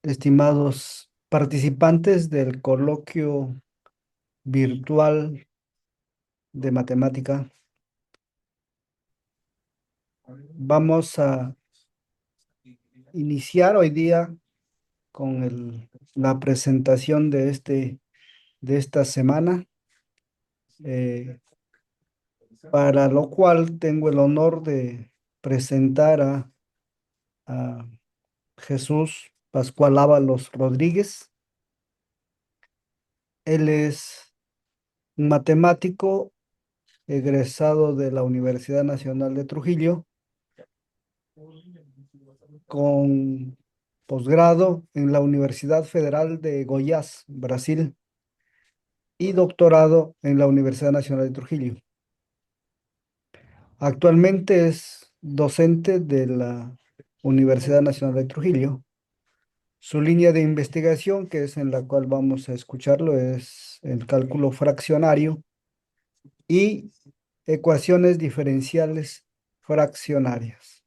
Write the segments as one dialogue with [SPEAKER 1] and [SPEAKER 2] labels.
[SPEAKER 1] Estimados participantes del coloquio virtual de matemática, vamos a iniciar hoy día con la presentación de esta semana, eh, para lo cual tengo el honor de presentar a Jesús Pascual Ábalos Rodríguez. Él es un matemático egresado de la Universidad Nacional de Trujillo con posgrado en la Universidad Federal de Goiás, Brasil, y doctorado en la Universidad Nacional de Trujillo. Actualmente es docente de la Universidad Nacional de Trujillo. Su línea de investigación, que es en la cual vamos a escucharlo, es el cálculo fraccionario y ecuaciones diferenciales fraccionarias.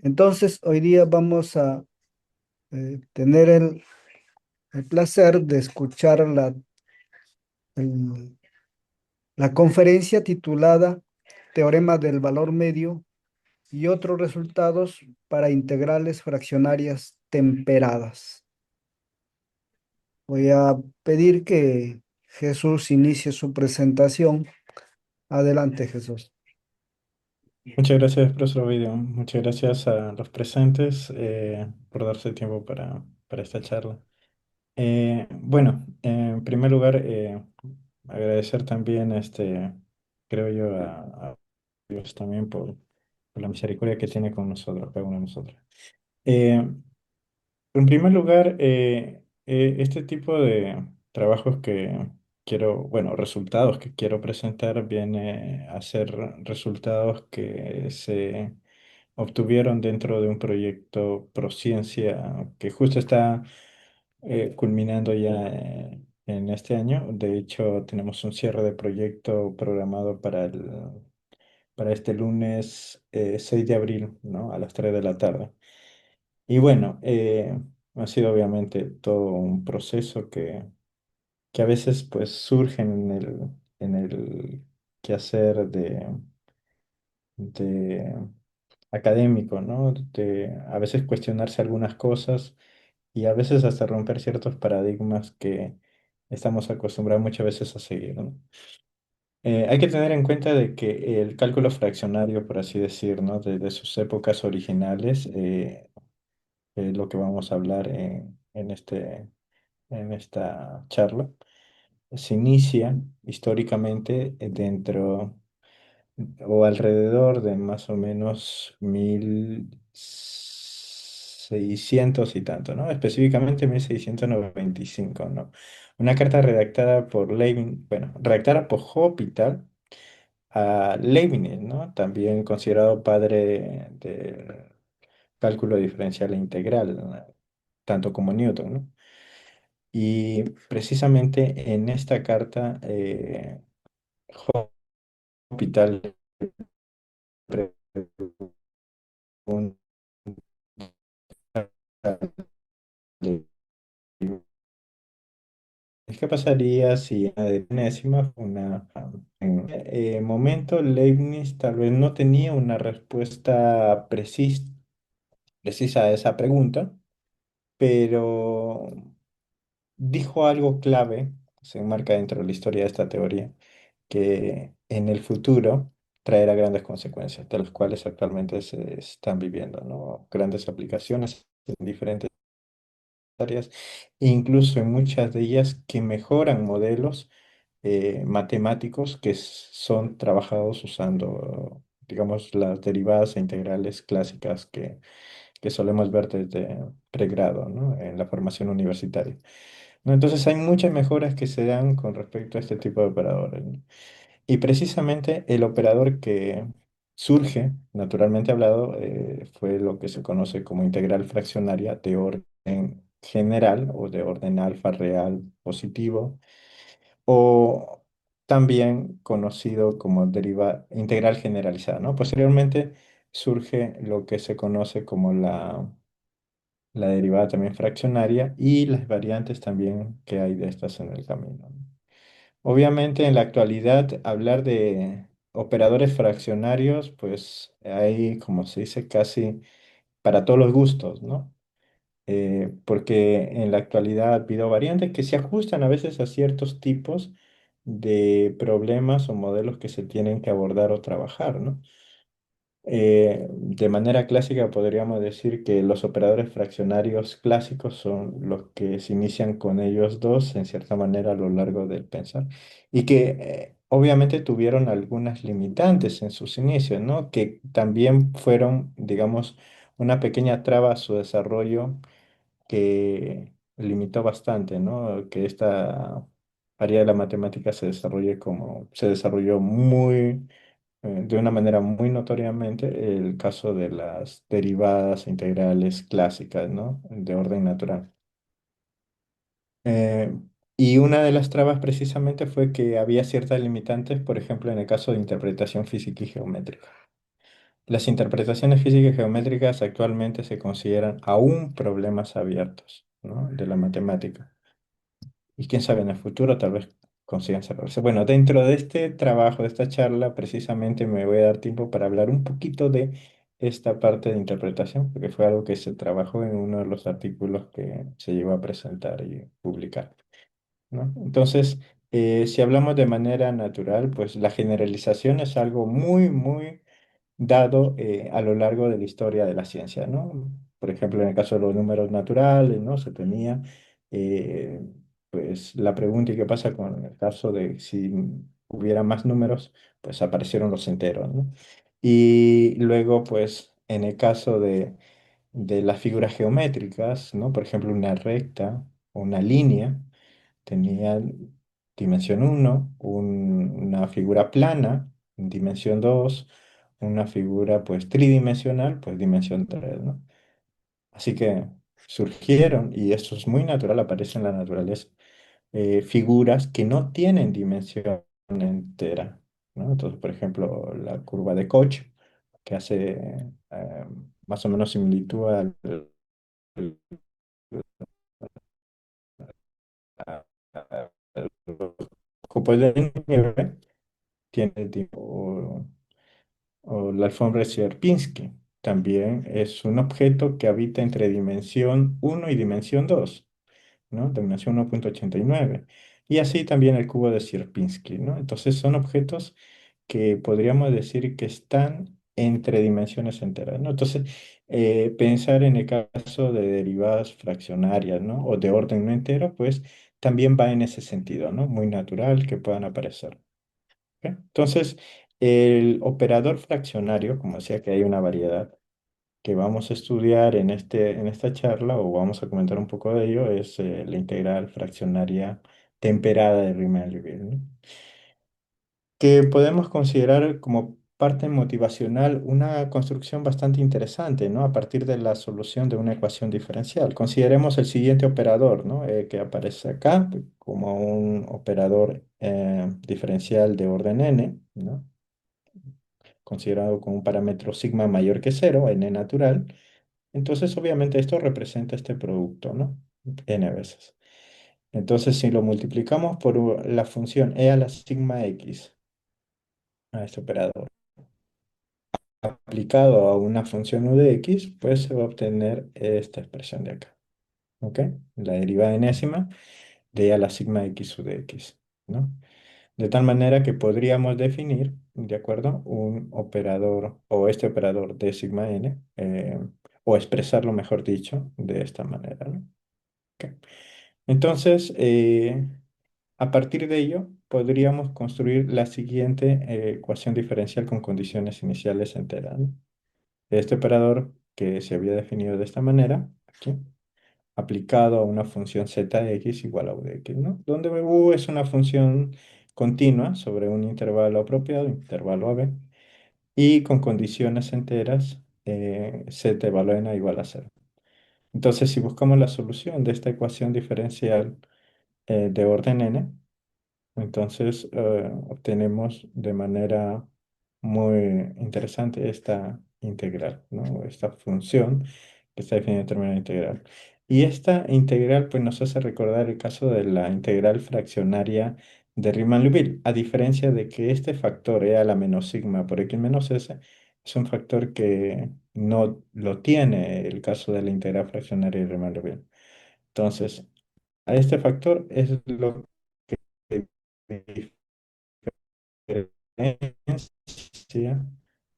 [SPEAKER 1] Entonces, hoy día vamos a tener el placer de escuchar el- la conferencia titulada Teorema del valor medio y otros resultados para integrales fraccionarias temperadas. Voy a pedir que Jesús inicie su presentación. Adelante, Jesús.
[SPEAKER 2] Muchas gracias, profesor Ovidio. Muchas gracias a los presentes por darse tiempo para esta charla. Bueno, en primer lugar, agradecer también, creo yo, a Dios también por la misericordia que tiene con nosotros, cada uno de nosotros. Eh, en primer lugar, este tipo de trabajos que quiero, bueno, resultados que quiero presentar viene a ser resultados que se obtuvieron dentro de un proyecto Prociencia que justo está culminando ya en este año. De hecho, tenemos un cierre de proyecto programado para este lunes 6 de abril, ¿no? A las 3 de la tarde. Y bueno, ha sido obviamente todo un proceso que a veces pues surge en el quehacer de académico, ¿no? De a veces cuestionarse algunas cosas y a veces hasta romper ciertos paradigmas que estamos acostumbrados muchas veces a seguir, ¿no? Hay que tener en cuenta de que el cálculo fraccionario, por así decir, ¿no? Desde sus épocas originales, lo que vamos a hablar en esta charla, se inicia históricamente dentro o alrededor de más o menos 1600 y tanto, ¿no? Específicamente 1695, ¿no? Una carta redactada por Leibniz, bueno, redactada por Hospital a Leibniz, ¿no? También considerado padre del cálculo diferencial e integral, ¿no? Tanto como Newton, ¿no? Y precisamente en esta carta, Hospital pregunta ¿qué pasaría si en la décima, en momento Leibniz tal vez no tenía una respuesta precisa a esa pregunta, pero dijo algo clave, se enmarca dentro de la historia de esta teoría, que en el futuro traerá grandes consecuencias, de las cuales actualmente se están viviendo, ¿no? Grandes aplicaciones en diferentes áreas, e incluso en muchas de ellas que mejoran modelos matemáticos que son trabajados usando, digamos, las derivadas e integrales clásicas que solemos ver desde pregrado, ¿no? En la formación universitaria, ¿no? Entonces hay muchas mejoras que se dan con respecto a este tipo de operadores, ¿no? Y precisamente el operador que surge, naturalmente hablado, fue lo que se conoce como integral fraccionaria de orden general o de orden alfa real positivo, o también conocido como integral generalizada, ¿no? Posteriormente surge lo que se conoce como la derivada también fraccionaria y las variantes también que hay de estas en el camino, ¿no? Obviamente en la actualidad hablar de operadores fraccionarios, pues hay, como se dice, casi para todos los gustos, ¿no? Porque en la actualidad ha habido variantes que se ajustan a veces a ciertos tipos de problemas o modelos que se tienen que abordar o trabajar, ¿no? De manera clásica podríamos decir que los operadores fraccionarios clásicos son los que se inician con ellos dos en cierta manera a lo largo del pensar y que obviamente tuvieron algunas limitantes en sus inicios, ¿no? Que también fueron, digamos, una pequeña traba a su desarrollo que limitó bastante, ¿no? Que esta área de la matemática se desarrolle como se desarrolló muy de una manera muy notoriamente el caso de las derivadas integrales clásicas, ¿no? De orden natural. Eh, y una de las trabas precisamente fue que había ciertas limitantes, por ejemplo, en el caso de interpretación física y geométrica. Las interpretaciones físicas y geométricas actualmente se consideran aún problemas abiertos, ¿no? De la matemática. Y quién sabe, en el futuro tal vez consigan cerrarse. Bueno, dentro de este trabajo, de esta charla, precisamente me voy a dar tiempo para hablar un poquito de esta parte de interpretación, porque fue algo que se trabajó en uno de los artículos que se llegó a presentar y publicar, ¿no? Entonces, si hablamos de manera natural, pues la generalización es algo muy, muy dado a lo largo de la historia de la ciencia, ¿no? Por ejemplo, en el caso de los números naturales, ¿no? Se tenía, eh, pues, la pregunta, ¿y qué pasa con el caso de si hubiera más números? Pues aparecieron los enteros, ¿no? Y luego, pues, en el caso de las figuras geométricas, ¿no? Por ejemplo, una recta o una línea tenía dimensión uno, una figura plana, dimensión 2, una figura pues tridimensional, pues dimensión 3, ¿no? Así que surgieron, y esto es muy natural, aparece en la naturaleza, figuras que no tienen dimensión entera, ¿no? Entonces, por ejemplo, la curva de Koch, que hace más o menos similitud al- al cupo de nieve, tiene tipo, o la alfombra de Sierpinski. También es un objeto que habita entre dimensión uno y dimensión 2, ¿no? Dimensión 1,89. Y así también el cubo de Sierpinski, ¿no? Entonces son objetos que podríamos decir que están entre dimensiones enteras, ¿no? Entonces, pensar en el caso de derivadas fraccionarias, ¿no? O de orden no entero, pues también va en ese sentido, ¿no? Muy natural que puedan aparecer. ¿Ok? Entonces, el operador fraccionario, como decía que hay una variedad que vamos a estudiar en esta charla o vamos a comentar un poco de ello, es la integral fraccionaria temperada de Riemann-Liouville, ¿no? Que podemos considerar como parte motivacional una construcción bastante interesante, ¿no? A partir de la solución de una ecuación diferencial. Consideremos el siguiente operador, ¿no? Que aparece acá como un operador diferencial de orden n, ¿no? Considerado con un parámetro sigma mayor que cero, n natural. Entonces, obviamente, esto representa este producto, ¿no? N veces. Entonces, si lo multiplicamos por la función e a la sigma x, a este operador, aplicado a una función u de x, pues se va a obtener esta expresión de acá, ¿ok? La derivada enésima de e a la sigma x u de x, ¿no? De tal manera que podríamos definir, ¿de acuerdo? Un operador o este operador de sigma n, o expresarlo, mejor dicho, de esta manera, ¿no? Ok. Entonces, a partir de ello, podríamos construir la siguiente ecuación diferencial con condiciones iniciales enteras, ¿no? Este operador que se había definido de esta manera, aquí, aplicado a una función zx igual a u de x, ¿no? Donde u es una función continua sobre un intervalo apropiado, intervalo a b, y con condiciones enteras, z valor n igual a cero. Entonces, si buscamos la solución de esta ecuación diferencial de orden n, entonces obtenemos de manera muy interesante esta integral, ¿no? Esta función que está definida en términos de integral. Y esta integral pues, nos hace recordar el caso de la integral fraccionaria de Riemann-Liouville, a diferencia de que este factor e a la menos sigma por x menos s es un factor que no lo tiene el caso de la integral fraccionaria de Riemann-Liouville. Entonces, a este factor es lo que diferencia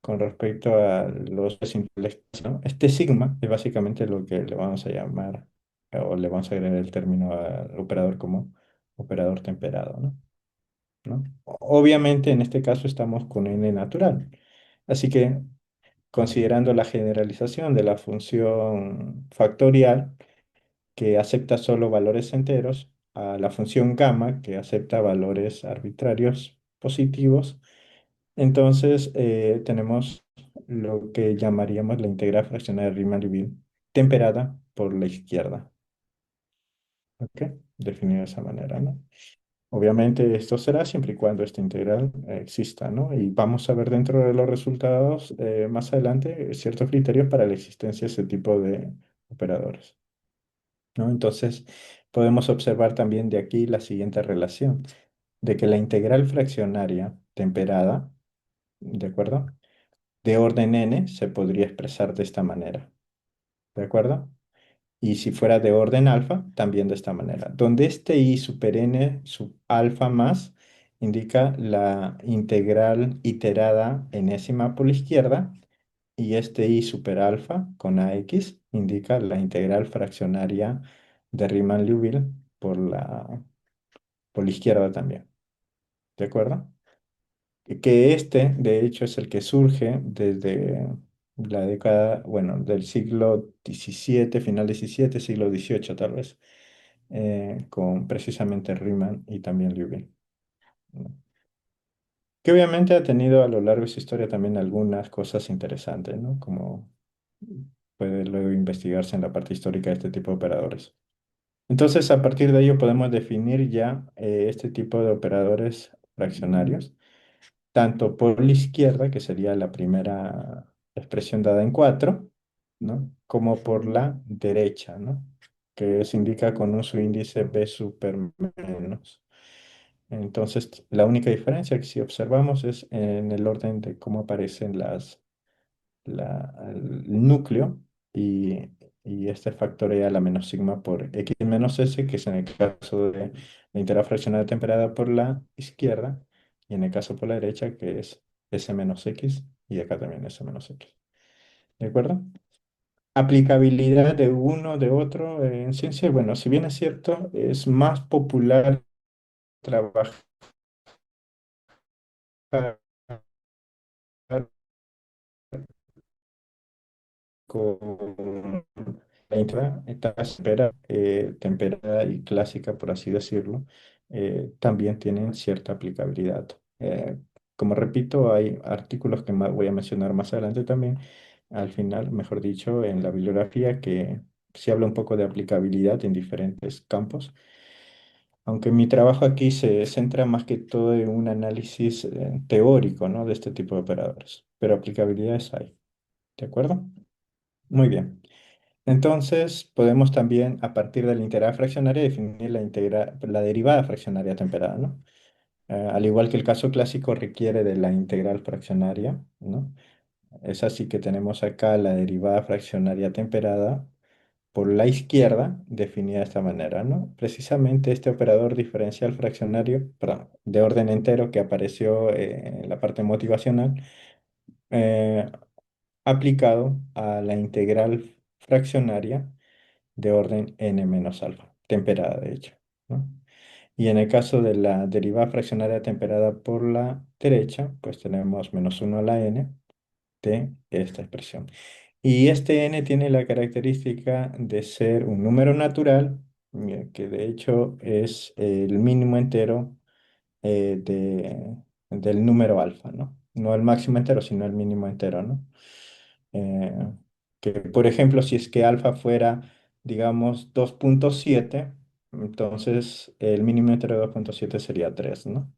[SPEAKER 2] con respecto a los simples, ¿no? Este sigma es básicamente lo que le vamos a llamar, o le vamos a agregar el término al operador como operador temperado, ¿no? ¿No? Obviamente en este caso estamos con n natural. Así que considerando la generalización de la función factorial, que acepta solo valores enteros, a la función gamma, que acepta valores arbitrarios positivos, entonces tenemos lo que llamaríamos la integral fraccionaria de Riemann-Liouville temperada por la izquierda. ¿Ok? Definido de esa manera, ¿no? Obviamente esto será siempre y cuando esta integral exista, ¿no? Y vamos a ver dentro de los resultados más adelante ciertos criterios para la existencia de ese tipo de operadores, ¿no? Entonces podemos observar también de aquí la siguiente relación, de que la integral fraccionaria temperada, ¿de acuerdo? De orden n se podría expresar de esta manera, ¿de acuerdo? Y si fuera de orden alfa, también de esta manera, donde este i super n sub alfa más indica la integral iterada enésima por la izquierda y este i super alfa con ax indica la integral fraccionaria de Riemann-Liouville por la izquierda también, ¿de acuerdo? Que este, de hecho, es el que surge desde la década, bueno, del siglo XVII, final XVII, siglo XVIII tal vez, con precisamente Riemann y también Liouville, ¿no? Que obviamente ha tenido a lo largo de su historia también algunas cosas interesantes, ¿no? Como puede luego investigarse en la parte histórica de este tipo de operadores. Entonces, a partir de ello podemos definir ya este tipo de operadores fraccionarios tanto por la izquierda, que sería la primera expresión dada en 4, ¿no? Como por la derecha, ¿no? Que se indica con un subíndice b super menos. Entonces, la única diferencia que si observamos es en el orden de cómo aparecen el núcleo y, y este factorial a menos sigma por x menos s, que es en el caso de la integral fraccionaria temperada por la izquierda, y en el caso por la derecha, que es s menos x, y acá también s menos x. ¿De acuerdo? Aplicabilidad de uno, de otro en ciencia, bueno, si bien es cierto, es más popular trabajar con la espera temperada y clásica, por así decirlo, también tienen cierta aplicabilidad. Como repito, hay artículos que voy a mencionar más adelante también, al final, mejor dicho, en la bibliografía que se habla un poco de aplicabilidad en diferentes campos, aunque mi trabajo aquí se centra más que todo en un análisis teórico, ¿no? De este tipo de operadores, pero aplicabilidades hay, ¿de acuerdo? Muy bien. Entonces, podemos también, a partir de la integral fraccionaria, definir la derivada fraccionaria temperada, ¿no? Al igual que el caso clásico requiere de la integral fraccionaria, ¿no? Es así que tenemos acá la derivada fraccionaria temperada por la izquierda, definida de esta manera, ¿no? Precisamente este operador diferencial fraccionario, perdón, de orden entero que apareció en la parte motivacional, eh, aplicado a la integral fraccionaria de orden n menos alfa, temperada de hecho, ¿no? Y en el caso de la derivada fraccionaria temperada por la derecha, pues tenemos menos 1 a la n de esta expresión. Y este n tiene la característica de ser un número natural, que de hecho es el mínimo entero del número alfa, ¿no? No el máximo entero, sino el mínimo entero, ¿no? Eh, que, por ejemplo, si es que alfa fuera, digamos, 2,7, entonces el mínimo entero de 2,7 sería 3, ¿no?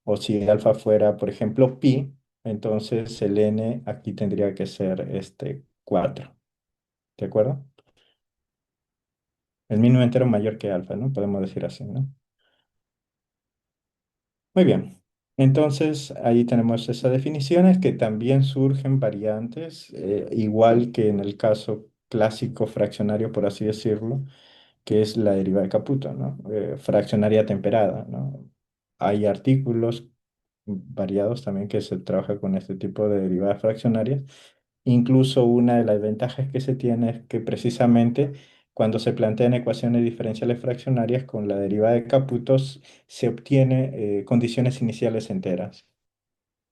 [SPEAKER 2] O si alfa fuera, por ejemplo, pi, entonces el n aquí tendría que ser 4. ¿De acuerdo? El mínimo entero mayor que alfa, ¿no? Podemos decir así, ¿no? Muy bien. Entonces, ahí tenemos esas definiciones que también surgen variantes, igual que en el caso clásico fraccionario, por así decirlo, que es la derivada de Caputo, ¿no? Fraccionaria temperada, ¿no? Hay artículos variados también que se trabaja con este tipo de derivadas fraccionarias. Incluso una de las ventajas que se tiene es que precisamente cuando se plantean ecuaciones diferenciales fraccionarias con la derivada de Caputo se obtiene condiciones iniciales enteras.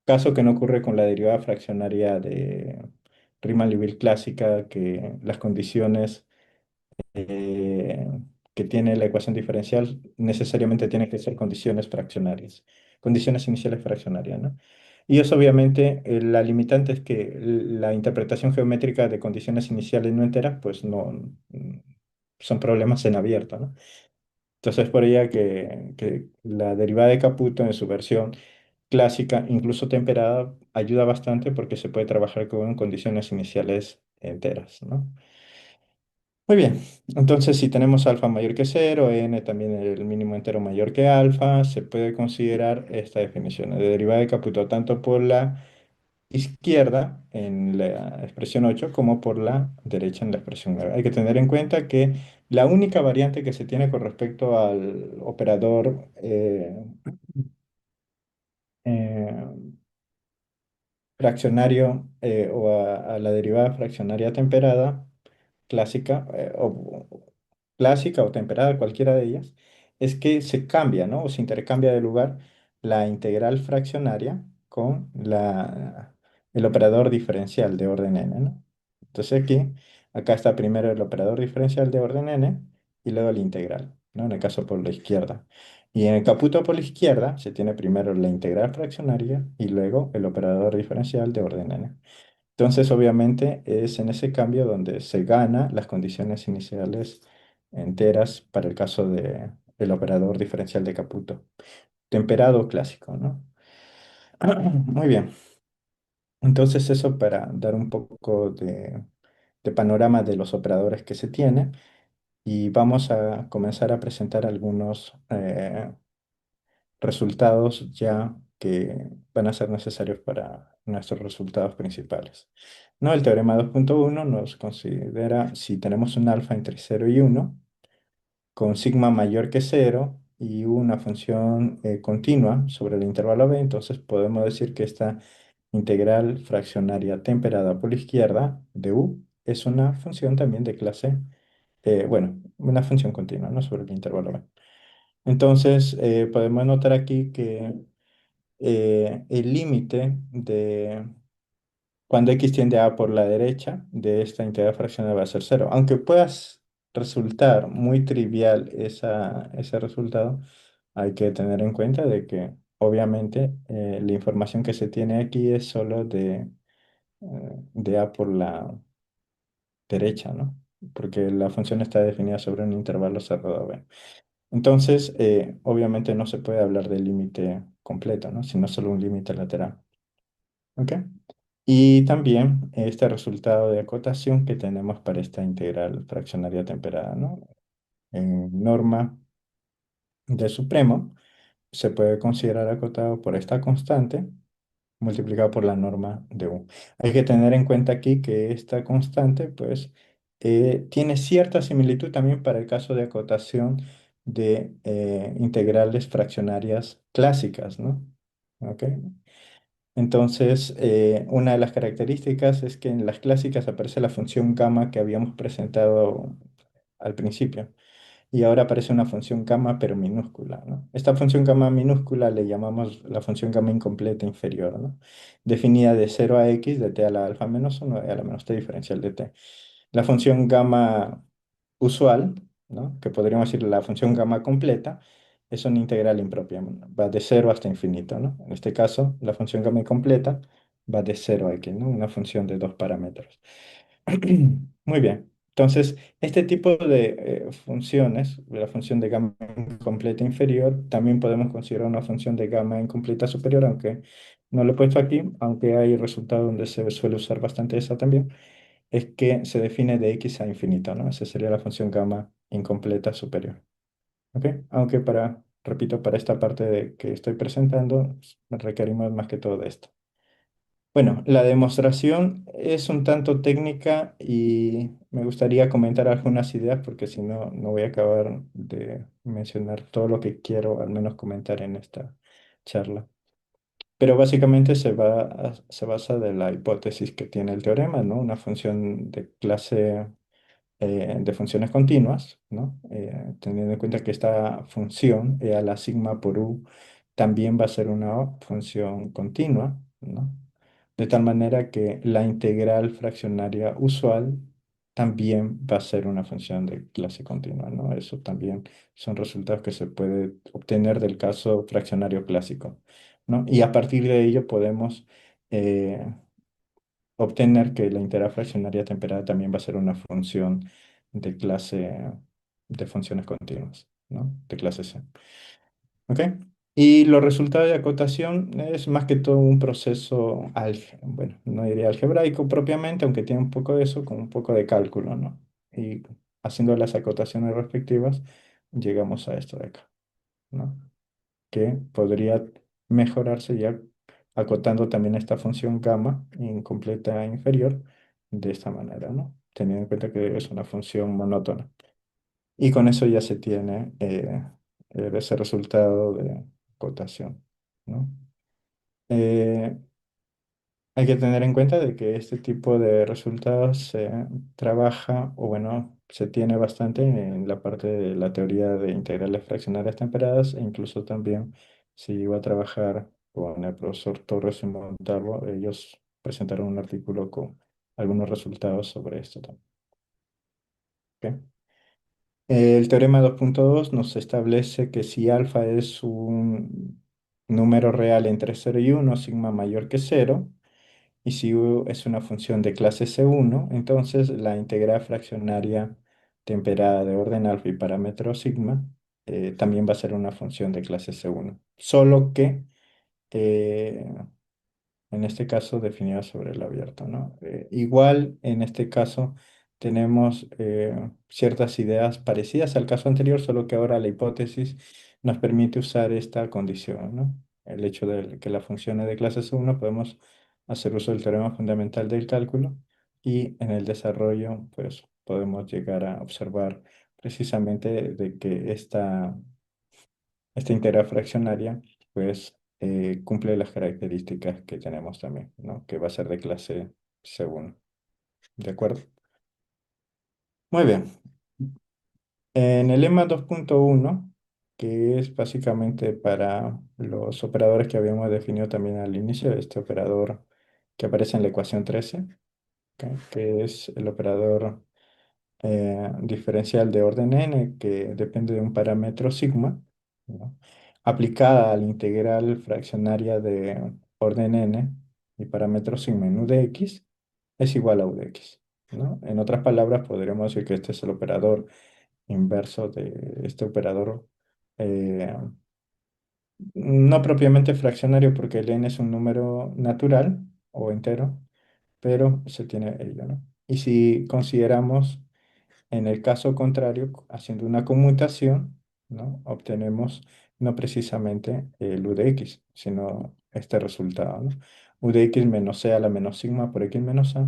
[SPEAKER 2] Caso que no ocurre con la derivada fraccionaria de Riemann-Liouville clásica, que las condiciones eh, que tiene la ecuación diferencial necesariamente tienen que ser condiciones fraccionarias, condiciones iniciales fraccionarias, ¿no? Y eso obviamente, la limitante es que la interpretación geométrica de condiciones iniciales no enteras, pues no, son problemas en abierto, ¿no? Entonces por ella que la derivada de Caputo en su versión clásica, incluso temperada, ayuda bastante porque se puede trabajar con condiciones iniciales enteras, ¿no? Muy bien, entonces si tenemos alfa mayor que cero, n también el mínimo entero mayor que alfa, se puede considerar esta definición de derivada de Caputo tanto por la izquierda en la expresión 8 como por la derecha en la expresión 9. Hay que tener en cuenta que la única variante que se tiene con respecto al operador eh, fraccionario a la derivada fraccionaria temperada clásica clásica o temperada, cualquiera de ellas, es que se cambia, ¿no? O se intercambia de lugar la integral fraccionaria con el operador diferencial de orden n, ¿no? Entonces aquí, acá está primero el operador diferencial de orden n y luego la integral, ¿no? En el caso por la izquierda. Y en el caputo por la izquierda se tiene primero la integral fraccionaria y luego el operador diferencial de orden n. Entonces, obviamente, es en ese cambio donde se gana las condiciones iniciales enteras para el caso de el operador diferencial de Caputo. Temperado clásico, ¿no? Muy bien. Entonces, eso para dar un poco de panorama de los operadores que se tiene. Y vamos a comenzar a presentar algunos resultados ya que van a ser necesarios para nuestros resultados principales. ¿No? El teorema 2.1 nos considera si tenemos un alfa entre 0 y 1, con sigma mayor que 0 y una función continua sobre el intervalo b, entonces podemos decir que esta integral fraccionaria temperada por la izquierda de u es una función también de clase, bueno, una función continua, ¿no? Sobre el intervalo b. Entonces, podemos notar aquí que el límite de cuando x tiende a por la derecha de esta integral fraccionaria va a ser cero. Aunque puedas resultar muy trivial ese resultado, hay que tener en cuenta de que obviamente la información que se tiene aquí es solo de a por la derecha, ¿no? Porque la función está definida sobre un intervalo cerrado b. Entonces, obviamente no se puede hablar del límite completo, ¿no? Sino solo un límite lateral. ¿Ok? Y también este resultado de acotación que tenemos para esta integral fraccionaria temperada, ¿no? En norma de supremo se puede considerar acotado por esta constante multiplicado por la norma de U. Hay que tener en cuenta aquí que esta constante, pues, tiene cierta similitud también para el caso de acotación de integrales fraccionarias clásicas, ¿no? ¿Ok? Entonces, una de las características es que en las clásicas aparece la función gamma que habíamos presentado al principio y ahora aparece una función gamma pero minúscula, ¿no? Esta función gamma minúscula le llamamos la función gamma incompleta inferior, ¿no? Definida de 0 a x de t a la alfa menos 1 a la menos t diferencial de t. La función gamma usual, ¿no? Que podríamos decir la función gamma completa, es una integral impropia, va de 0 hasta infinito, ¿no? En este caso, la función gamma incompleta va de 0 a x, ¿no? Una función de dos parámetros. Muy bien. Entonces, este tipo de funciones, la función de gamma incompleta inferior, también podemos considerar una función de gamma incompleta superior, aunque no lo he puesto aquí, aunque hay resultados donde se suele usar bastante esa también. es que se define de x a infinito, ¿no? Esa sería la función gamma incompleta superior. ¿Ok? Aunque repito, para esta parte que estoy presentando, requerimos más que todo de esto. Bueno, la demostración es un tanto técnica y me gustaría comentar algunas ideas porque si no, no voy a acabar de mencionar todo lo que quiero al menos comentar en esta charla. Pero básicamente se basa de la hipótesis que tiene el teorema, ¿no? Una función de clase de funciones continuas, ¿no? Teniendo en cuenta que esta función, e a la sigma por u, también va a ser una función continua, ¿no? De tal manera que la integral fraccionaria usual también va a ser una función de clase continua, ¿no? Eso también son resultados que se puede obtener del caso fraccionario clásico, ¿no? Y a partir de ello podemos eh, obtener que la integral fraccionaria temperada también va a ser una función de clase de funciones continuas, ¿no? De clase C. ¿Ok? Y los resultados de acotación es más que todo un proceso, bueno, no diría algebraico propiamente, aunque tiene un poco de eso, con un poco de cálculo, ¿no? Y haciendo las acotaciones respectivas, llegamos a esto de acá, ¿no? Que podría mejorarse ya acotando también esta función gamma incompleta inferior de esta manera, ¿no? Teniendo en cuenta que es una función monótona. Y con eso ya se tiene ese resultado de acotación, ¿no? Eh, Hay que tener en cuenta de que este tipo de resultados se trabaja, o bueno, se tiene bastante en la parte de la teoría de integrales fraccionarias temperadas, e incluso también si iba a trabajar con el profesor Torres y Montalvo, ellos presentaron un artículo con algunos resultados sobre esto también. ¿Ok? El teorema 2.2 nos establece que si alfa es un número real entre 0 y 1, sigma mayor que 0, y si U es una función de clase C1, entonces la integral fraccionaria temperada de orden alfa y parámetro sigma también va a ser una función de clase C1. Solo que eh, en este caso definida sobre el abierto, ¿no? Igual en este caso tenemos ciertas ideas parecidas al caso anterior, solo que ahora la hipótesis nos permite usar esta condición, ¿no? El hecho de que la función es de clase C1, podemos hacer uso del teorema fundamental del cálculo y en el desarrollo, pues podemos llegar a observar precisamente de que esta integral fraccionaria, pues, cumple las características que tenemos también, ¿no? Que va a ser de clase C1. ¿De acuerdo? Muy bien. En el lema 2.1, que es básicamente para los operadores que habíamos definido también al inicio, este operador que aparece en la ecuación 13, ¿ok? Que es el operador diferencial de orden n que depende de un parámetro sigma, ¿no? Aplicada a la integral fraccionaria de orden n y parámetro sigma en u de x es igual a u de x, ¿no? En otras palabras, podríamos decir que este es el operador inverso de este operador, eh, no propiamente fraccionario porque el n es un número natural o entero, pero se tiene ello, ¿no? Y si consideramos en el caso contrario, haciendo una conmutación, ¿no? Obtenemos no precisamente el u de x, sino este resultado, ¿no? U de x menos c a la menos sigma por x menos a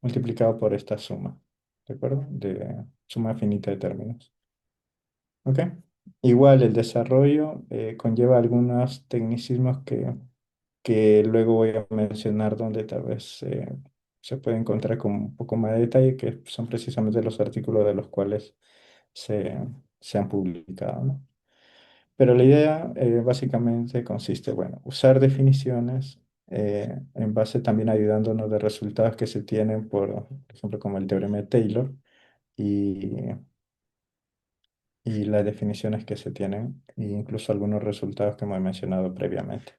[SPEAKER 2] multiplicado por esta suma, ¿de acuerdo? De suma finita de términos. ¿Ok? Igual el desarrollo conlleva algunos tecnicismos que luego voy a mencionar donde tal vez se puede encontrar con un poco más de detalle, que son precisamente los artículos de los cuales se, se han publicado, ¿no? Pero la idea básicamente consiste, bueno, usar definiciones en base también ayudándonos de resultados que se tienen, por ejemplo, como el teorema de Taylor y, y las definiciones que se tienen, e incluso algunos resultados que hemos mencionado previamente.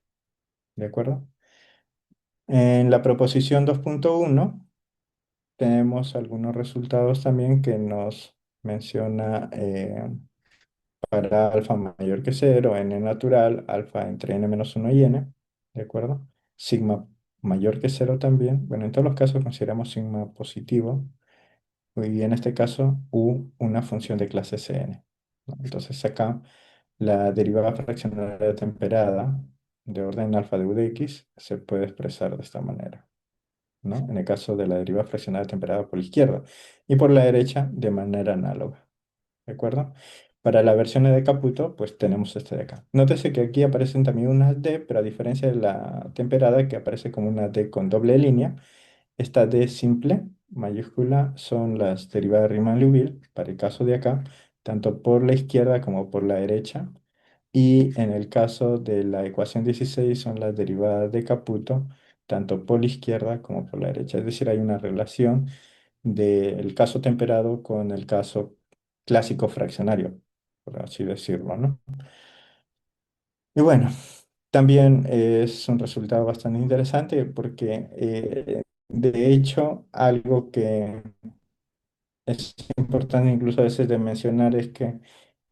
[SPEAKER 2] ¿De acuerdo? En la proposición 2.1 tenemos algunos resultados también que nos menciona para alfa mayor que cero, n natural, alfa entre n-1 y n, ¿de acuerdo? Sigma. mayor que cero también. Bueno, en todos los casos consideramos sigma positivo y en este caso u una función de clase Cn, ¿no? Entonces acá la derivada fraccionaria temperada de orden alfa de u de x se puede expresar de esta manera, ¿no? En el caso de la derivada fraccionaria temperada por la izquierda y por la derecha de manera análoga. ¿De acuerdo? Para la versión de Caputo, pues tenemos este de acá. Nótese que aquí aparecen también unas D, pero a diferencia de la temperada, que aparece como una D con doble línea, esta D simple, mayúscula, son las derivadas de Riemann-Liouville, para el caso de acá, tanto por la izquierda como por la derecha. Y en el caso de la ecuación 16 son las derivadas de Caputo, tanto por la izquierda como por la derecha. Es decir, hay una relación del caso temperado con el caso clásico fraccionario, por así decirlo, ¿no? Y bueno, también es un resultado bastante interesante porque, de hecho, algo que es importante incluso a veces de mencionar es que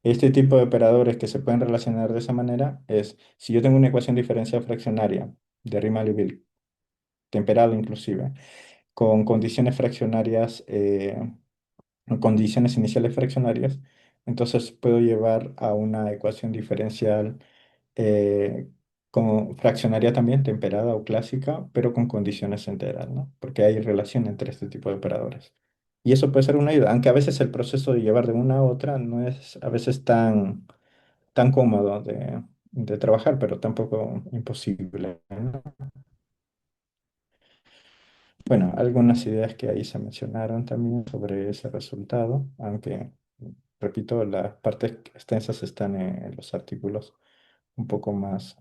[SPEAKER 2] este tipo de operadores que se pueden relacionar de esa manera es, si yo tengo una ecuación diferencial fraccionaria de Riemann-Liouville, temperado inclusive, con condiciones fraccionarias, condiciones iniciales fraccionarias, entonces puedo llevar a una ecuación diferencial eh, fraccionaria también, temperada o clásica, pero con condiciones enteras, ¿no? Porque hay relación entre este tipo de operadores. Y eso puede ser una ayuda, aunque a veces el proceso de llevar de una a otra no es a veces tan cómodo de trabajar, pero tampoco imposible, ¿no? Bueno, algunas ideas que ahí se mencionaron también sobre ese resultado, aunque, repito, las partes extensas están en los artículos un poco más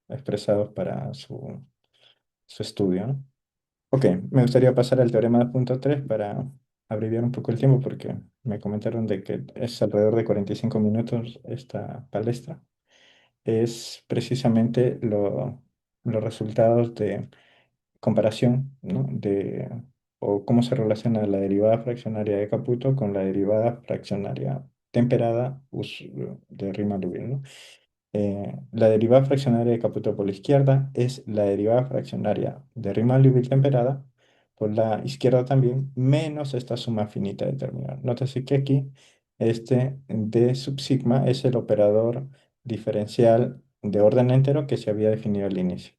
[SPEAKER 2] expresados para su estudio, ¿no? Ok, me gustaría pasar al teorema 2.3 para abreviar un poco el tiempo porque me comentaron de que es alrededor de 45 minutos esta palestra. Es precisamente los resultados de comparación, ¿no? O cómo se relaciona la derivada fraccionaria de Caputo con la derivada fraccionaria temperada de Riemann-Liouville, ¿no? La derivada fraccionaria de Caputo por la izquierda es la derivada fraccionaria de Riemann-Liouville temperada por la izquierda también, menos esta suma finita de términos. Nótese que aquí este d sub sigma es el operador diferencial de orden entero que se había definido al inicio.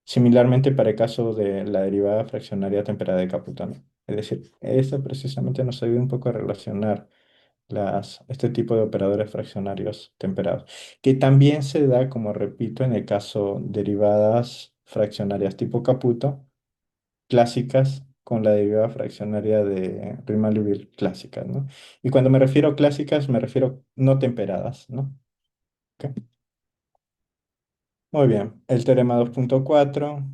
[SPEAKER 2] Similarmente para el caso de la derivada fraccionaria temperada de Caputo, ¿no? Es decir, esto precisamente nos ayuda un poco a relacionar este tipo de operadores fraccionarios temperados, que también se da, como repito, en el caso derivadas fraccionarias tipo Caputo, clásicas con la derivada fraccionaria de Riemann-Liouville clásicas, ¿no? Y cuando me refiero a clásicas, me refiero no temperadas, ¿no? Ok. Muy bien, el teorema 2.4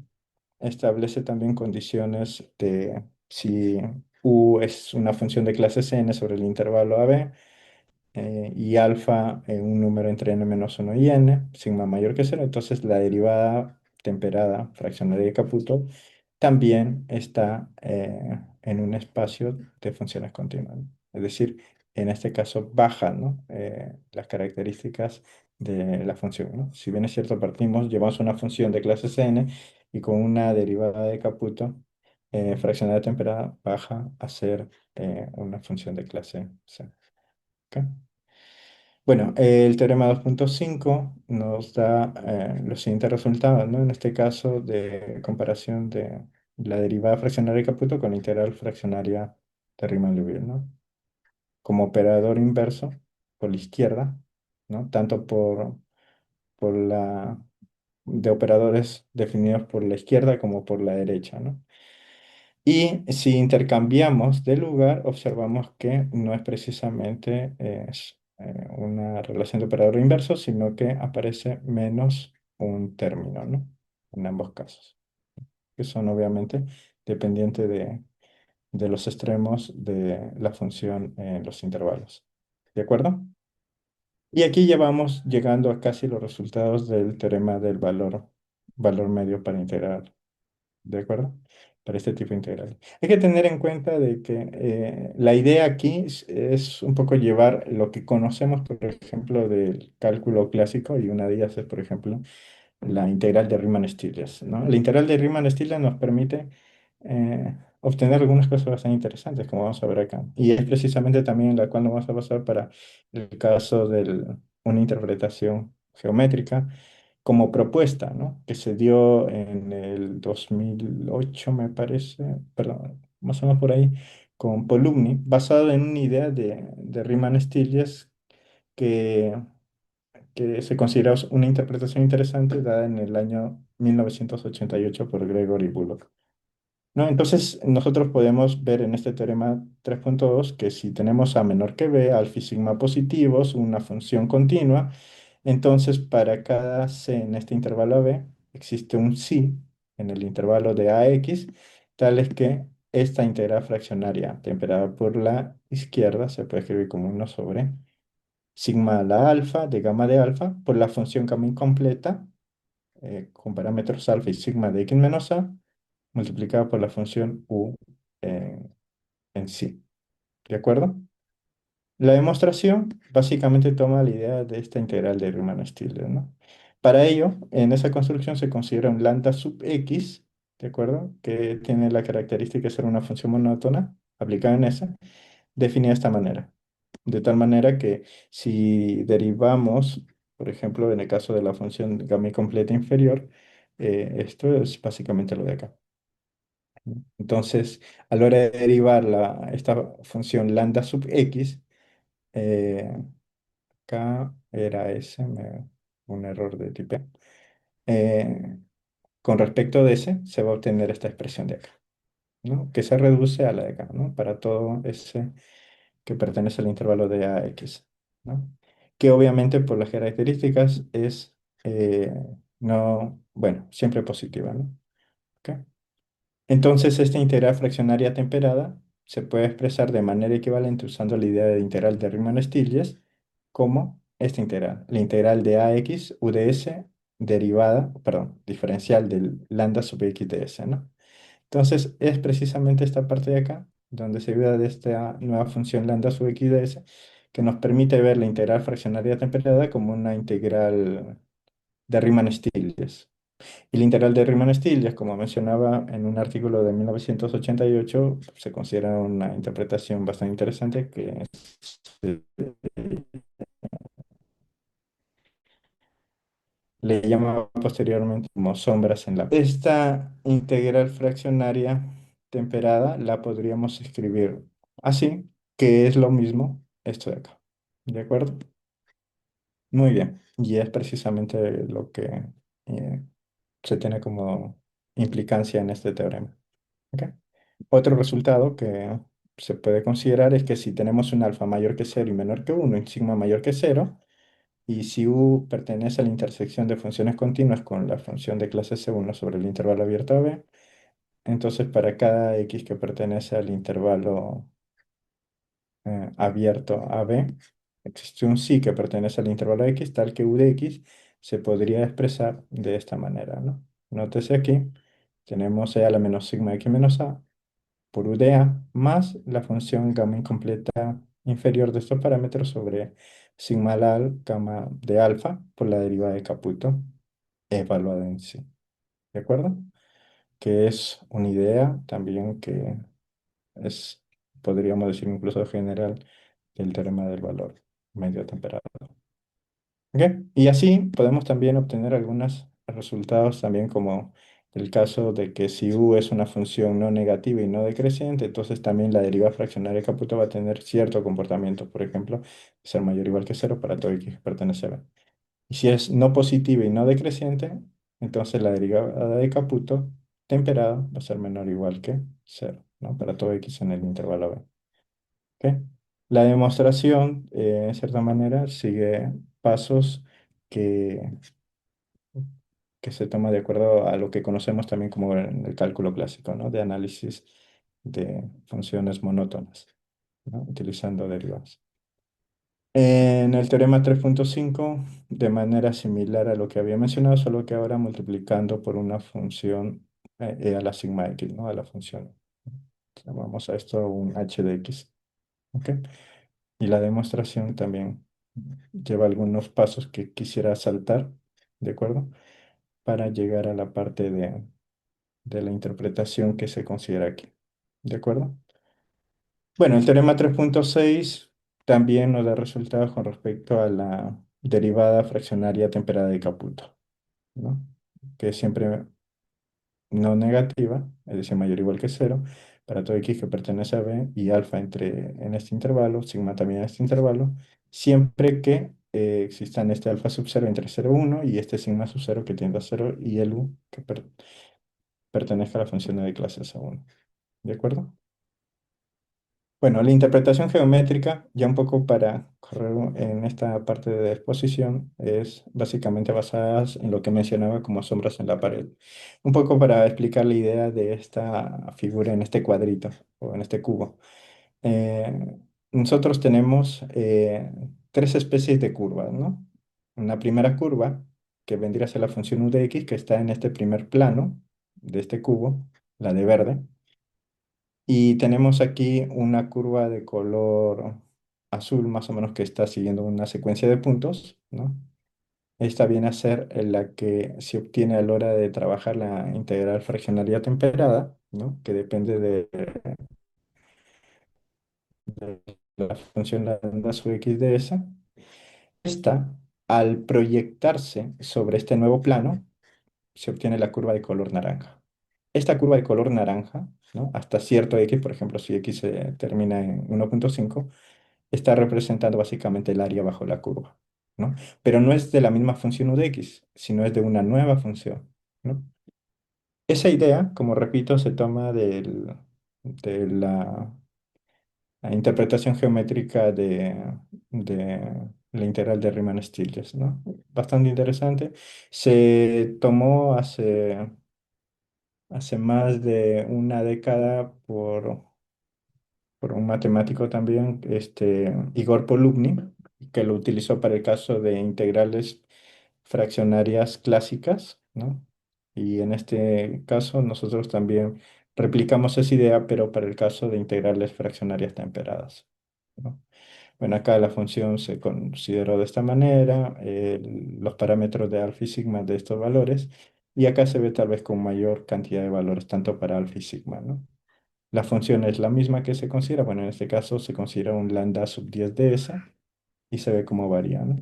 [SPEAKER 2] establece también condiciones de si U es una función de clase Cn sobre el intervalo AB, y alfa en un número entre n-1 y n, sigma mayor que cero, entonces la derivada temperada fraccionaria de Caputo también está en un espacio de funciones continuas, ¿no? Es decir, en este caso baja, ¿no? Las características de la función, ¿no? Si bien es cierto, llevamos una función de clase Cn y con una derivada de Caputo, fraccionaria temperada baja a ser una función de clase C. ¿Ok? Bueno, el teorema 2.5 nos da los siguientes resultados, ¿no? En este caso de comparación de la derivada fraccionaria de Caputo con la integral fraccionaria de Riemann-Liouville, ¿no? Como operador inverso por la izquierda, ¿no? Tanto por la de operadores definidos por la izquierda como por la derecha, ¿no? Y si intercambiamos de lugar, observamos que no es precisamente una relación de operador inverso, sino que aparece menos un término, ¿no? En ambos casos, que son obviamente dependientes de los extremos de la función en los intervalos. ¿De acuerdo? Y aquí ya vamos llegando a casi los resultados del teorema del valor medio para integrar. ¿De acuerdo? Para este tipo de integral. Hay que tener en cuenta de que la idea aquí es un poco llevar lo que conocemos, por ejemplo, del cálculo clásico, y una de ellas es, por ejemplo, la integral de Riemann-Stieltjes, ¿no? La integral de Riemann-Stieltjes nos permite obtener algunas cosas bastante interesantes, como vamos a ver acá. Y es precisamente también la cual nos vamos a basar para el caso de una interpretación geométrica como propuesta, ¿no? Que se dio en el 2008, me parece, perdón, más o menos por ahí, con Polyuny, basado en una idea de Riemann-Stieltjes que se considera una interpretación interesante dada en el año 1988 por Gregory Bullock. ¿No? Entonces, nosotros podemos ver en este teorema 3.2 que si tenemos A menor que B, alfa y sigma positivos, una función continua, entonces para cada C en este intervalo AB existe un sí en el intervalo de AX, tal es que esta integral fraccionaria temperada por la izquierda se puede escribir como 1 sobre sigma a la alfa de gamma de alfa por la función gamma incompleta con parámetros alfa y sigma de x menos a multiplicado por la función u eh, en sí. ¿De acuerdo? La demostración básicamente toma la idea de esta integral de Riemann-Stieltjes, ¿no? Para ello, en esa construcción se considera un lambda sub x, ¿de acuerdo? Que tiene la característica de ser una función monótona aplicada en esa, definida de esta manera. De tal manera que si derivamos, por ejemplo, en el caso de la función gamma completa inferior, esto es básicamente lo de acá. Entonces, a la hora de derivar esta función lambda sub x, eh, acá era un error de tipo. eh, con respecto de ese, se va a obtener esta expresión de acá, ¿no? Que se reduce a la de acá, ¿no? Para todo ese que pertenece al intervalo de AX, ¿no? Que obviamente por las características es, eh, no, bueno, siempre positiva, ¿no? ¿Ok? Entonces, esta integral fraccionaria temperada se puede expresar de manera equivalente usando la idea de integral de Riemann-Stieltjes como esta integral, la integral de AX UDS derivada, perdón, diferencial del lambda sub x de s, ¿no? Entonces, es precisamente esta parte de acá, donde se ayuda de esta nueva función lambda sub x de s, que nos permite ver la integral fraccionaria temperada como una integral de Riemann-Stieltjes. Y la integral de Riemann-Stieltjes, como mencionaba en un artículo de 1988, se considera una interpretación bastante interesante que se le llama posteriormente como sombras en la. Esta integral fraccionaria temperada la podríamos escribir así, que es lo mismo esto de acá. ¿De acuerdo? Muy bien. Y es precisamente lo que eh, se tiene como implicancia en este teorema. ¿Ok? Otro resultado que se puede considerar es que si tenemos un alfa mayor que cero y menor que uno, y un sigma mayor que cero, y si u pertenece a la intersección de funciones continuas con la función de clase C1 sobre el intervalo abierto a B, entonces para cada x que pertenece al intervalo abierto a B, existe un sí que pertenece al intervalo x, tal que u de x se podría expresar de esta manera, ¿no? Nótese aquí, tenemos e a la menos sigma x menos a por u de a más la función gamma incompleta inferior de estos parámetros sobre sigma al gamma de alfa por la derivada de Caputo evaluada en sí. ¿De acuerdo? Que es una idea también que es, podríamos decir incluso general, del teorema del valor medio temperado. ¿Ok? Y así podemos también obtener algunos resultados también como el caso de que si u es una función no negativa y no decreciente, entonces también la derivada fraccionaria de Caputo va a tener cierto comportamiento, por ejemplo, ser mayor o igual que cero para todo x que pertenece a B. Y si es no positiva y no decreciente, entonces la derivada de Caputo temperada va a ser menor o igual que cero, ¿no? Para todo x en el intervalo B. ¿Ok? La demostración, en cierta manera, sigue pasos que, que se toma de acuerdo a lo que conocemos también como el cálculo clásico, ¿no? De análisis de funciones monótonas, ¿no? Utilizando derivadas. En el teorema 3.5, de manera similar a lo que había mencionado, solo que ahora multiplicando por una función a la sigma x, ¿no? A la función. Llamamos a esto un h de x. ¿Ok? Y la demostración también lleva algunos pasos que quisiera saltar, ¿de acuerdo? para llegar a la parte de la interpretación que se considera aquí. ¿De acuerdo? Bueno, el teorema 3.6 también nos da resultados con respecto a la derivada fraccionaria temperada de Caputo, ¿no? Que es siempre no negativa, es decir, mayor o igual que cero, para todo x que pertenece a B y alfa en este intervalo, sigma también en este intervalo, siempre que existan este alfa sub 0 entre 0 y 1 y este sigma sub 0 que tiende a 0 y el u que pertenezca a la función de clases a 1. ¿De acuerdo? Bueno, la interpretación geométrica, ya un poco para correr en esta parte de exposición, es básicamente basada en lo que mencionaba como sombras en la pared. Un poco para explicar la idea de esta figura en este cuadrito o en este cubo. Nosotros tenemos tres especies de curvas, ¿no? Una primera curva, que vendría a ser la función u de x, que está en este primer plano de este cubo, la de verde. Y tenemos aquí una curva de color azul, más o menos, que está siguiendo una secuencia de puntos, ¿no? Esta viene a ser la que se obtiene a la hora de trabajar la integral fraccionaria temperada, ¿no? Que depende de la función lambda sub x de esa. Esta, al proyectarse sobre este nuevo plano, se obtiene la curva de color naranja. Esta curva de color naranja, ¿no? Hasta cierto x, por ejemplo, si x termina en 1.5, está representando básicamente el área bajo la curva, ¿no? Pero no es de la misma función u de x, sino es de una nueva función, ¿no? Esa idea, como repito, se toma de la interpretación geométrica de la integral de Riemann-Stieltjes, ¿no? Bastante interesante. Se tomó hace más de una década por un matemático también, Igor Polubny, que lo utilizó para el caso de integrales fraccionarias clásicas, ¿no? Y en este caso nosotros también replicamos esa idea, pero para el caso de integrales fraccionarias temperadas, ¿no? Bueno, acá la función se consideró de esta manera, los parámetros de alfa y sigma de estos valores, y acá se ve tal vez con mayor cantidad de valores, tanto para alfa y sigma, ¿no? La función es la misma que se considera, bueno, en este caso se considera un lambda sub 10 de esa y se ve cómo varía, ¿no?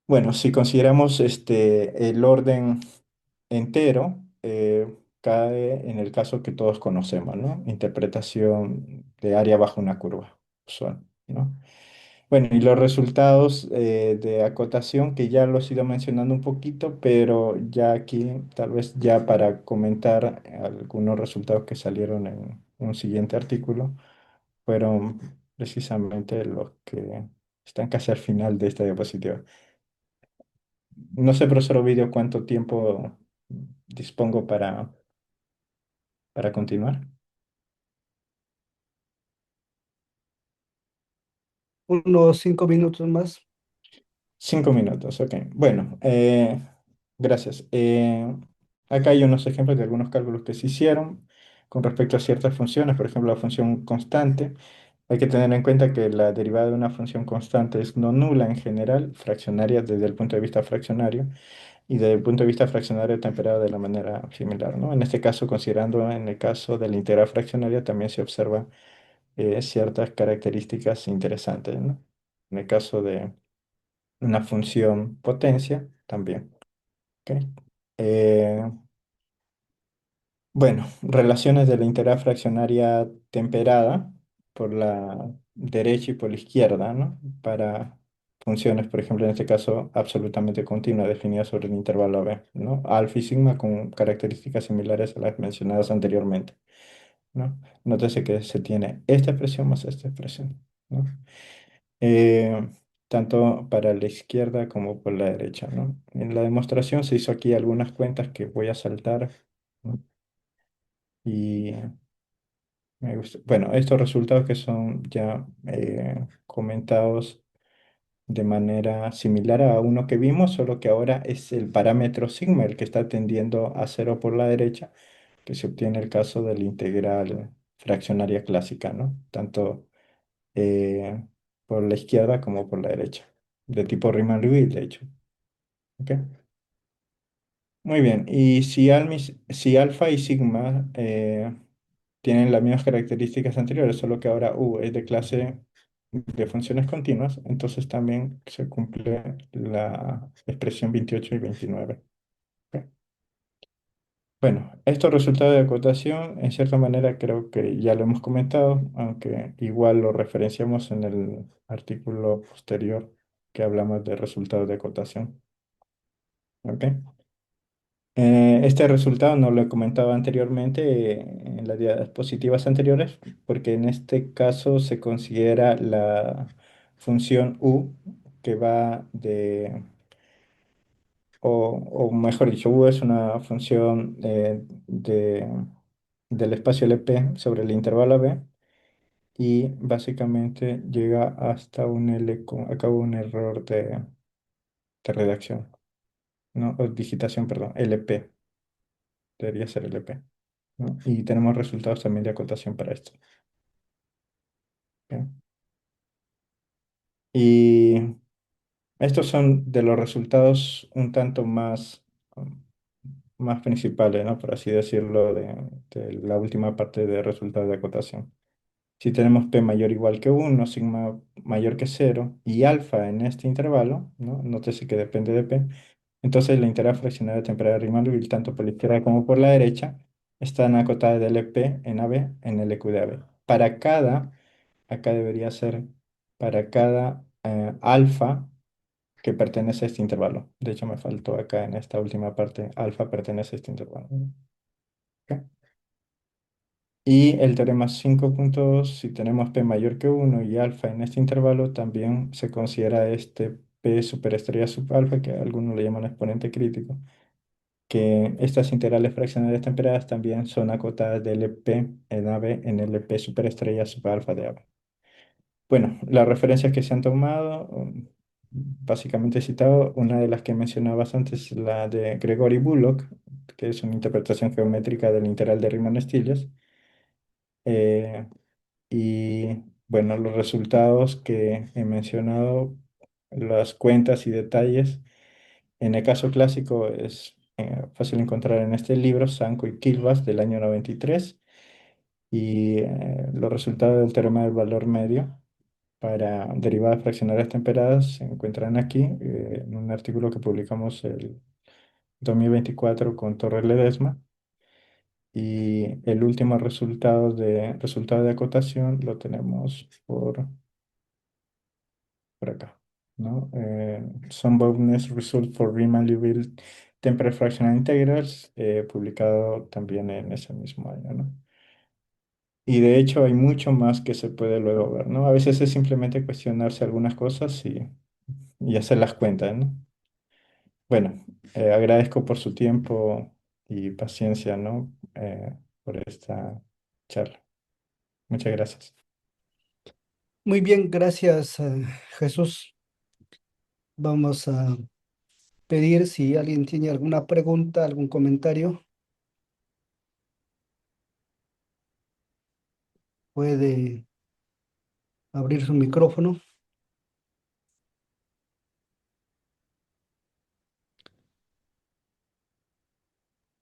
[SPEAKER 2] Bueno, si consideramos el orden entero, cae en el caso que todos conocemos, ¿no? Interpretación de área bajo una curva usual, ¿no? Bueno, y los resultados de acotación, que ya los he ido mencionando un poquito, pero ya aquí, tal vez ya para comentar algunos resultados que salieron en un siguiente artículo, fueron precisamente los que están casi al final de esta diapositiva. No sé, profesor Ovidio, cuánto tiempo dispongo para continuar.
[SPEAKER 1] Unos 5 minutos más.
[SPEAKER 2] 5 minutos, ok. Bueno, gracias. Acá hay unos ejemplos de algunos cálculos que se hicieron con respecto a ciertas funciones, por ejemplo, la función constante. Hay que tener en cuenta que la derivada de una función constante es no nula en general, fraccionaria desde el punto de vista fraccionario, y desde el punto de vista fraccionario temperada de la manera similar, ¿no? En este caso, considerando en el caso de la integral fraccionaria, también se observan ciertas características interesantes, ¿no? En el caso de una función potencia también. ¿Ok? Eh, bueno, relaciones de la integral fraccionaria temperada por la derecha y por la izquierda, ¿no? Para funciones, por ejemplo, en este caso, absolutamente continuas definidas sobre el intervalo B, ¿no? Alfa y sigma con características similares a las mencionadas anteriormente, ¿no? Nótese que se tiene esta expresión más esta expresión, ¿no? eh, Tanto para la izquierda como por la derecha, ¿no? En la demostración se hizo aquí algunas cuentas que voy a saltar, ¿no? Y bueno, estos resultados que son ya comentados de manera similar a uno que vimos, solo que ahora es el parámetro sigma el que está tendiendo a cero por la derecha, que se obtiene el caso de la integral fraccionaria clásica, ¿no? Tanto eh, por la izquierda como por la derecha, de tipo Riemann-Liouville, de hecho. ¿Ok? Muy bien, y si alfa y sigma tienen las mismas características anteriores, solo que ahora U es de clase de funciones continuas, entonces también se cumple la expresión 28 y 29. Ok. Bueno, estos resultados de acotación, en cierta manera, creo que ya lo hemos comentado, aunque igual lo referenciamos en el artículo posterior que hablamos de resultados de acotación. ¿Ok? Este resultado no lo he comentado anteriormente en las diapositivas anteriores, porque en este caso se considera la función u que va o mejor dicho, u es una función del espacio LP sobre el intervalo AB y básicamente llega hasta un L con, acabo un error de redacción, ¿no? O digitación, perdón, LP, debería ser LP. ¿No? Y tenemos resultados también de acotación para esto. ¿Ok? Y estos son de los resultados un tanto más principales, ¿no? Por así decirlo, de la última parte de resultados de acotación. Si tenemos P mayor o igual que uno, sigma mayor que cero y alfa en este intervalo, ¿no? Nótese que depende de P. Entonces la integral fraccionaria temporal de Riemann-Liouville, tanto por la izquierda como por la derecha, están acotadas del LP en AB en el EQ de AB. Para cada, acá debería ser para cada alfa que pertenece a este intervalo. De hecho, me faltó acá en esta última parte, alfa pertenece a este intervalo. ¿Ok? Y el teorema 5.2, si tenemos P mayor que uno y alfa en este intervalo, también se considera este P superestrella subalfa, que algunos le llaman exponente crítico, que estas integrales fraccionarias temperadas también son acotadas de LP en AB en LP superestrella subalfa de AB. Bueno, las referencias que se han tomado, básicamente he citado, una de las que mencionabas antes, la de Gregory Bullock, que es una interpretación geométrica del integral de Riemann-Stieltjes. eh, y bueno, los resultados que he mencionado, las cuentas y detalles, en el caso clásico es fácil encontrar en este libro, Sanko y Kilbas, del año 93, y los resultados del teorema del valor medio para derivadas fraccionarias temperadas se encuentran aquí en un artículo que publicamos el 2024 con Torres Ledesma. Y el último resultado de acotación lo tenemos por acá, ¿no? Some boundness result for Riemann-Liouville temporal fractional integrals, publicado también en ese mismo año, ¿no? Y de hecho hay mucho más que se puede luego ver, ¿no? A veces es simplemente cuestionarse algunas cosas y hacer las cuentas, ¿no? Bueno, agradezco por su tiempo y paciencia, ¿no? Por esta charla. Muchas gracias.
[SPEAKER 1] Muy bien, gracias, Jesús. Vamos a pedir si alguien tiene alguna pregunta, algún comentario, puede abrir su micrófono.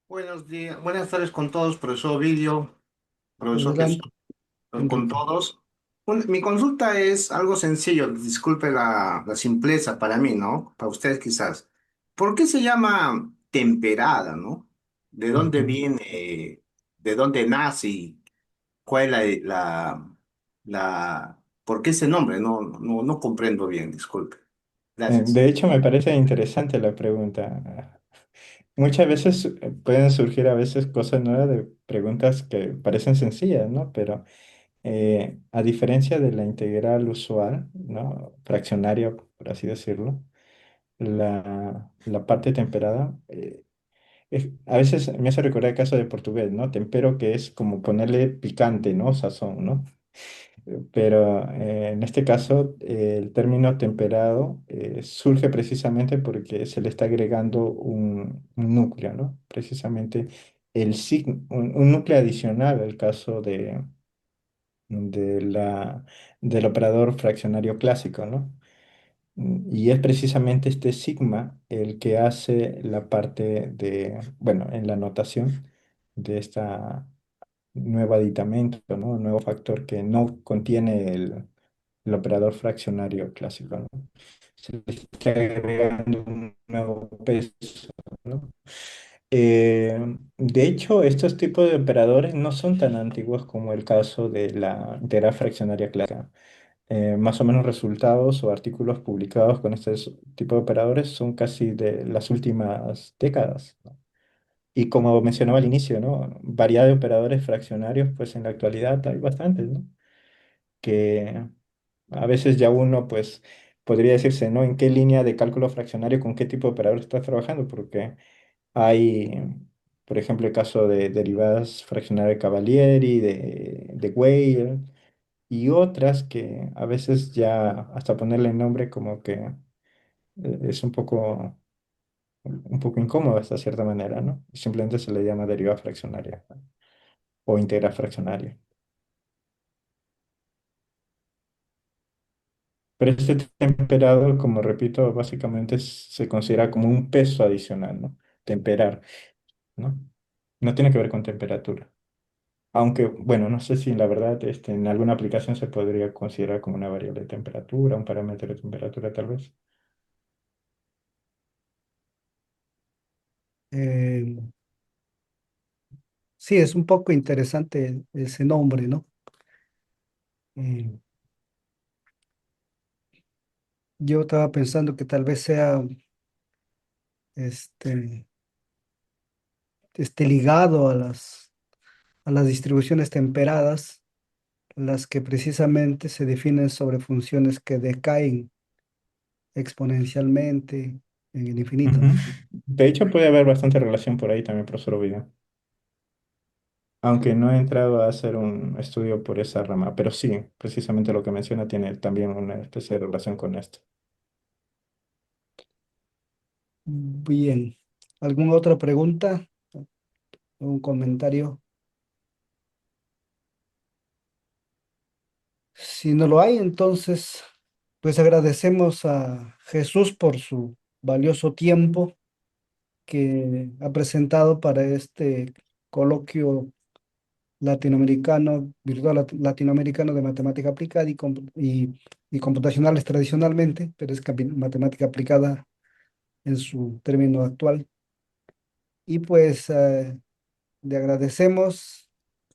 [SPEAKER 3] Buenos días, buenas tardes con todos, profesor Ovidio, profesor Jesús,
[SPEAKER 1] Adelante,
[SPEAKER 3] con
[SPEAKER 1] Enrique.
[SPEAKER 3] todos. Mi consulta es algo sencillo, disculpe la simpleza para mí, ¿no? Para ustedes quizás. ¿Por qué se llama temperada, ¿no? ¿De dónde
[SPEAKER 2] Ujú.
[SPEAKER 3] viene, de dónde nace y cuál es ¿por qué ese nombre? No comprendo bien, disculpe. Gracias.
[SPEAKER 2] De hecho, me parece interesante la pregunta. Muchas veces pueden surgir a veces cosas nuevas de preguntas que parecen sencillas, ¿no? Pero a diferencia de la integral usual, ¿no? Fraccionaria, por así decirlo, la parte temperada, a veces me hace recordar el caso de portugués, ¿no? Tempero que es como ponerle picante, ¿no? Sazón, ¿no? Pero en este caso, el término temperado surge precisamente porque se le está agregando un núcleo, ¿no? Precisamente un núcleo adicional al caso de del operador fraccionario clásico, ¿no? Y es precisamente este sigma el que hace la parte de, bueno, en la notación de esta nuevo aditamento, ¿no? Un nuevo factor que no contiene el operador fraccionario clásico, ¿no? Se le está agregando un nuevo peso, ¿no? De hecho, estos tipos de operadores no son tan antiguos como el caso de la integral fraccionaria clásica. Más o menos resultados o artículos publicados con este tipo de operadores son casi de las últimas décadas, ¿no? Y como mencionaba al inicio, ¿no? Variedad de operadores fraccionarios, pues en la actualidad hay bastantes, ¿no? Que a veces ya uno, pues, podría decirse, ¿no? ¿En qué línea de cálculo fraccionario, con qué tipo de operador estás trabajando? Porque hay, por ejemplo, el caso de derivadas fraccionarias de Cavalieri, de Weyl, y otras que a veces ya hasta ponerle nombre como que es un poco incómodo hasta cierta manera, ¿no? Simplemente se le llama derivada fraccionaria, ¿no? O integral fraccionaria. Pero este temperado, como repito, básicamente se considera como un peso adicional, ¿no? Temperar, ¿no? No tiene que ver con temperatura. Aunque, bueno, no sé si la verdad en alguna aplicación se podría considerar como una variable de temperatura, un parámetro de temperatura tal vez.
[SPEAKER 1] Eh, sí, es un poco interesante ese nombre, ¿no? Eh, yo estaba pensando que tal vez sea este, ligado a las distribuciones temperadas, las que precisamente se definen sobre funciones que decaen exponencialmente en el infinito, ¿no?
[SPEAKER 2] Ujú. De hecho, puede haber bastante relación por ahí también, profesor Oviedo. Aunque no he entrado a hacer un estudio por esa rama, pero sí, precisamente lo que menciona tiene también una especie de relación con esto.
[SPEAKER 1] Bien. ¿Alguna otra pregunta? ¿Un comentario? Si no lo hay, entonces, pues agradecemos a Jesús por su valioso tiempo que ha presentado para este coloquio latinoamericano, virtual latinoamericano de matemática aplicada y computacionales tradicionalmente, pero es matemática aplicada en su término actual. Y pues le agradecemos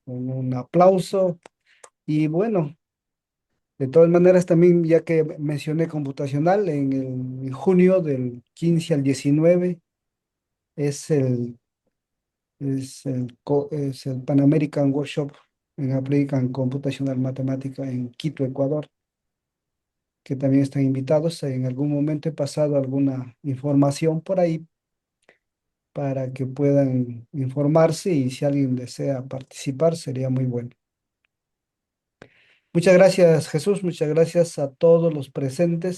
[SPEAKER 1] con un aplauso y bueno. De todas maneras, también ya que mencioné computacional, en junio del 15 al 19 es es el Pan American Workshop en Applied Computational Matemática en Quito, Ecuador, que también están invitados. En algún momento he pasado alguna información por ahí para que puedan informarse y si alguien desea participar sería muy bueno. Muchas gracias, Jesús. Muchas gracias a todos los presentes.